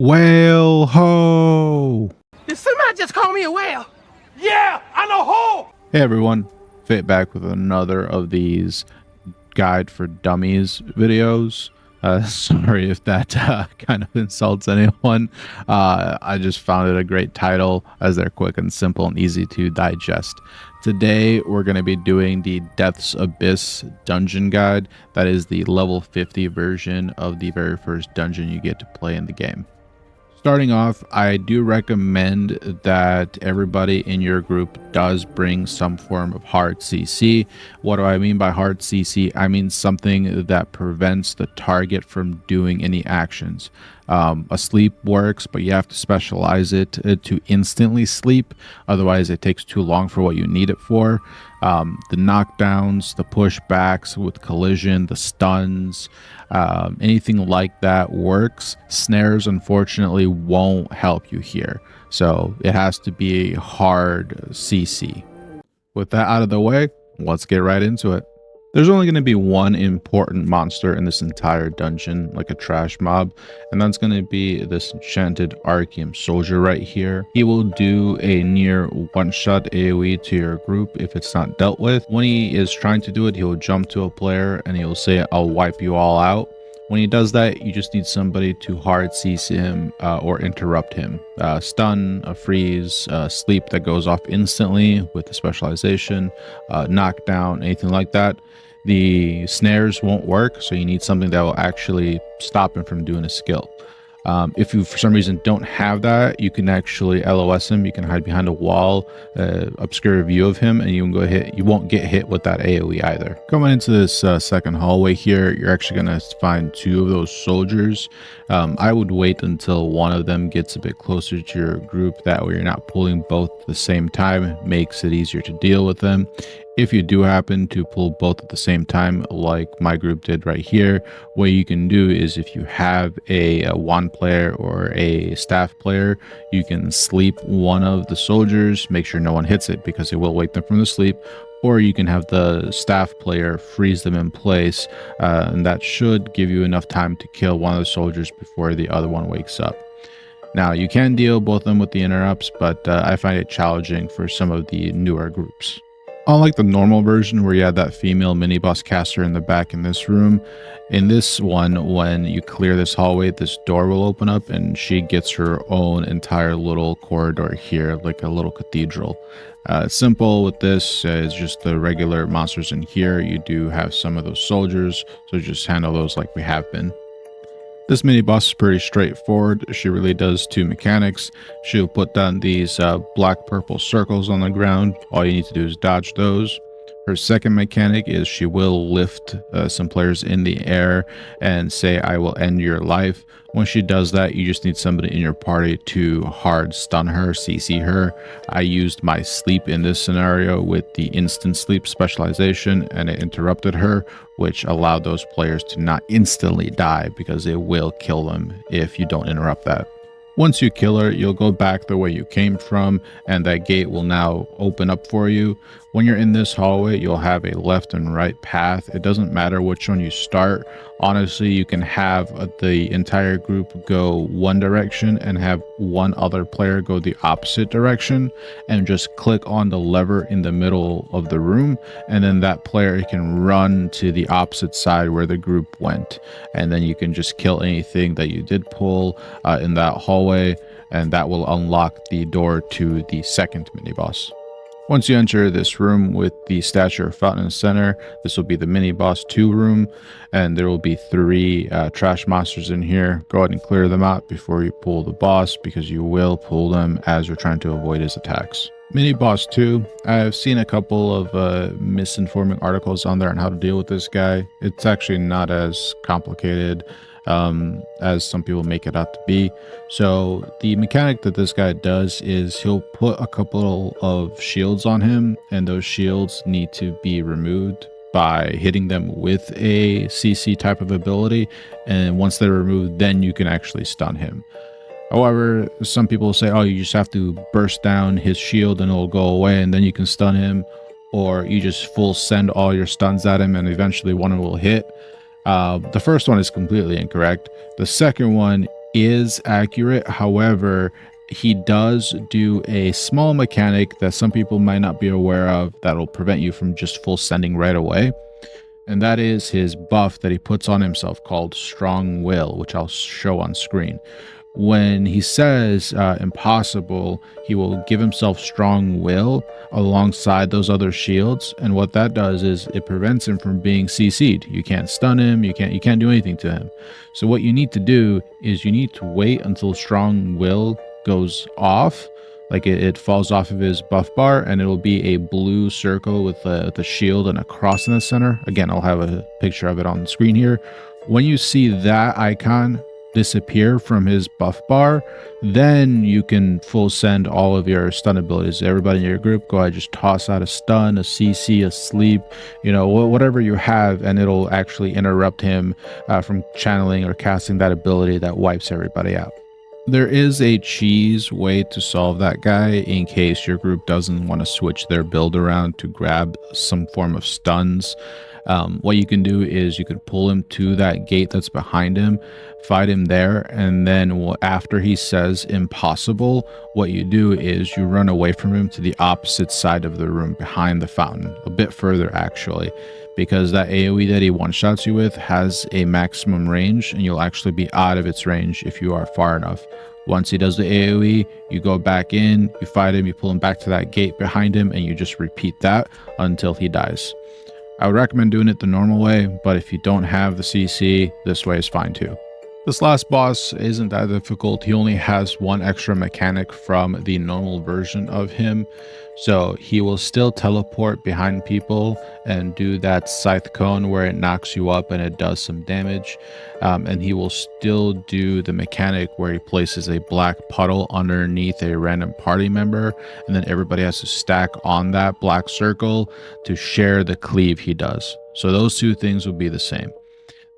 Whale ho! Did somebody just call me a whale? Yeah, I know ho! Hey everyone, Fit back with another of these guide for dummies videos. Sorry if that kind of insults anyone. I just found it a great title as they're quick and simple and easy to digest. Today we're going to be doing the Death's Abyss dungeon guide. That is the level 50 version of the very first dungeon you get to play in the game. Starting off, I do recommend that everybody in your group does bring some form of hard CC. What do I mean by hard CC? I mean something that prevents the target from doing any actions. A sleep works, but you have to specialize it to instantly sleep. Otherwise, it takes too long for what you need it for. The knockdowns, the pushbacks with collision, the stuns, anything like that works. Snares, unfortunately, won't help you here. So it has to be a hard CC. With that out of the way, let's get right into it. There's only going to be one important monster in this entire dungeon, like a trash mob, and that's going to be this Enchanted Arbiter soldier right here. He will do a near one-shot AoE to your group if it's not dealt with. When he is trying to do it, he'll jump to a player and he'll say, "I'll wipe you all out." When he does that, you just need somebody to hard CC him or interrupt him. Stun, a freeze, sleep that goes off instantly with the specialization, knockdown, anything like that. The snares won't work, so you need something that will actually stop him from doing a skill. If you, for some reason, don't have that, you can actually LOS him. You can hide behind a wall, obscure a view of him, and you can go hit. You won't get hit with that AoE either. Coming into this second hallway here, you're actually going to find two of those soldiers. I would wait until one of them gets a bit closer to your group. That way you're not pulling both at the same time. It makes it easier to deal with them. If you do happen to pull both at the same time, like my group did right here, what you can do is if you have a wand player or a staff player, you can sleep one of the soldiers, make sure no one hits it because it will wake them from the sleep, or you can have the staff player freeze them in place, and that should give you enough time to kill one of the soldiers before the other one wakes up. Now, you can deal both of them with the interrupts, but I find it challenging for some of the newer groups. Unlike the normal version where you had that female mini-boss caster in the back in this room, in this one, when you clear this hallway, this door will open up and she gets her own entire little corridor here, like a little cathedral. Simple with this is just the regular monsters in here. You do have some of those soldiers, so just handle those like we have been. This mini boss is pretty straightforward. She really does two mechanics. She'll put down these black purple circles on the ground. All you need to do is dodge those. Her second mechanic is she will lift some players in the air and say, "I will end your life." When she does that, you just need somebody in your party to hard stun her, CC her. I used my sleep in this scenario with the instant sleep specialization, and it interrupted her, which allowed those players to not instantly die because it will kill them if you don't interrupt that. Once you kill her, you'll go back the way you came from, and that gate will now open up for you. When you're in this hallway, you'll have a left and right path. It doesn't matter which one you start. Honestly, you can have the entire group go one direction and have one other player go the opposite direction, and just click on the lever in the middle of the room, and then that player can run to the opposite side where the group went, and then you can just kill anything that you did pull in that hallway, and that will unlock the door to the second mini boss. Once you enter this room with the statue of Fountain Center, this will be the mini boss 2 room, and there will be 3 trash monsters in here. Go ahead and clear them out before you pull the boss, because you will pull them as you're trying to avoid his attacks. Mini boss 2, I've seen a couple of misinforming articles on there on how to deal with this guy. It's actually not as complicated as some people make it out to be. So the mechanic that this guy does is he'll put a couple of shields on him, and those shields need to be removed by hitting them with a CC type of ability, and once they're removed, then you can actually stun him. However, some people say, oh, you just have to burst down his shield and it'll go away and then you can stun him, or you just full send all your stuns at him and eventually one will hit. The first one is completely incorrect. The second one, is accurate. However, he does do a small mechanic that some people might not be aware of that'll prevent you from just full sending right away. And that is his buff that he puts on himself called Strong Will, which I'll show on screen. When he says impossible, he will give himself Strong Will alongside those other shields, and what that does is it prevents him from being CC'd. You can't stun him, you can't do anything to him. So what you need to do is you need to wait until Strong Will goes off, like it falls off of his buff bar, and it'll be a blue circle with the shield and a cross in the center. Again, I'll have a picture of it on the screen here. When you see that icon disappear from his buff bar, then you can full send all of your stun abilities. Everybody in your group, go ahead, just toss out a stun, a CC, a sleep, you know, whatever you have, and it'll actually interrupt him from channeling or casting that ability that wipes everybody out. There is a cheese way to solve that guy in case your group doesn't want to switch their build around to grab some form of stuns. What you can do is you can pull him to that gate that's behind him, fight him there, and then after he says impossible, what you do is you run away from him to the opposite side of the room behind the fountain, a bit further actually, because that AoE that he one-shots you with has a maximum range, and you'll actually be out of its range if you are far enough. Once he does the AoE, you go back in, you fight him, you pull him back to that gate behind him, and you just repeat that until he dies. I would recommend doing it the normal way, but if you don't have the CC, this way is fine too. This last boss isn't that difficult. He only has one extra mechanic from the normal version of him. So he will still teleport behind people and do that scythe cone where it knocks you up and it does some damage. And he will still do the mechanic where he places a black puddle underneath a random party member, and then everybody has to stack on that black circle to share the cleave he does. So those two things will be the same.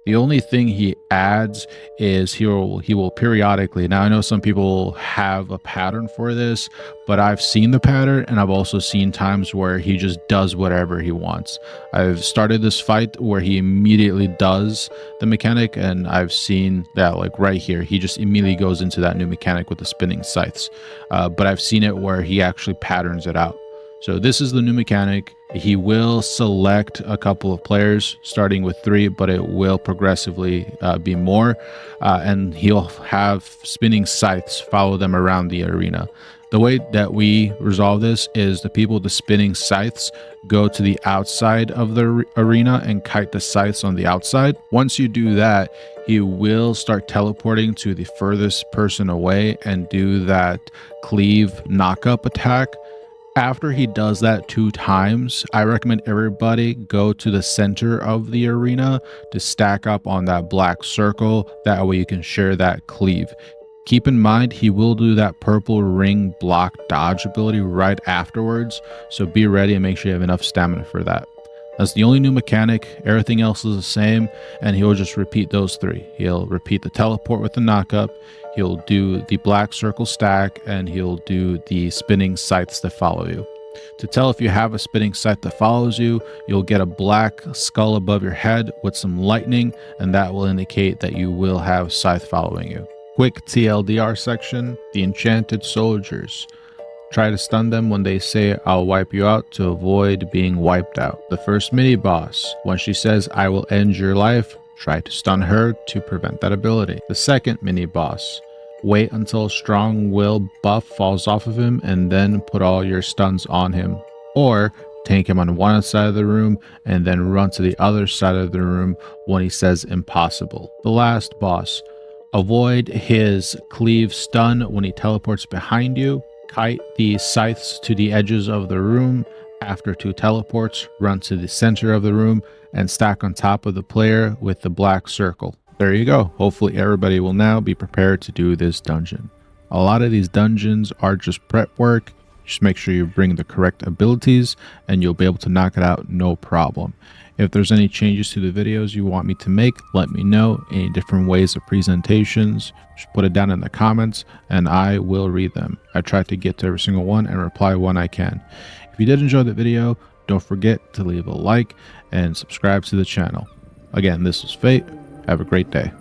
The only thing he adds is he will periodically, now I know some people have a pattern for this, but I've seen the pattern and I've also seen times where he just does whatever he wants. I've started this fight where he immediately does the mechanic, and I've seen that like right here, he just immediately goes into that new mechanic with the spinning scythes. But I've seen it where he actually patterns it out. So this is the new mechanic. He will select a couple of players, starting with 3, but it will progressively be more. And he'll have spinning scythes follow them around the arena. The way that we resolve this is the people with the spinning scythes go to the outside of the arena and kite the scythes on the outside. Once you do that, he will start teleporting to the furthest person away and do that cleave knock-up attack. After he does that 2 times, I recommend everybody go to the center of the arena to stack up on that black circle. That way you can share that cleave. Keep in mind, he will do that purple ring block dodge ability right afterwards, so be ready and make sure you have enough stamina for that. That's the only new mechanic. Everything else is the same, and he'll just repeat those 3. He'll repeat the teleport with the knockup, he'll do the black circle stack, and he'll do the spinning scythes that follow you. To tell if you have a spinning scythe that follows you, you'll get a black skull above your head with some lightning, and that will indicate that you will have scythe following you. Quick TLDR section, the Enchanted Soldiers. Try to stun them when they say I'll wipe you out to avoid being wiped out. The first mini boss, when she says I will end your life, try to stun her to prevent that ability. The second mini boss, wait until Strong Will buff falls off of him and then put all your stuns on him. Or tank him on one side of the room and then run to the other side of the room when he says impossible. The last boss, avoid his cleave stun when he teleports behind you. Kite the scythes to the edges of the room. After 2 teleports, run to the center of the room and stack on top of the player with the black circle. There you go. Hopefully everybody will now be prepared to do this dungeon. A lot of these dungeons are just prep work. Just make sure you bring the correct abilities and you'll be able to knock it out no problem. If there's any changes to the videos you want me to make, let me know. Any different ways of presentations, just put it down in the comments and I will read them. I try to get to every single one and reply when I can. If you did enjoy the video, don't forget to leave a like and subscribe to the channel. Again, this was Fate. Have a great day.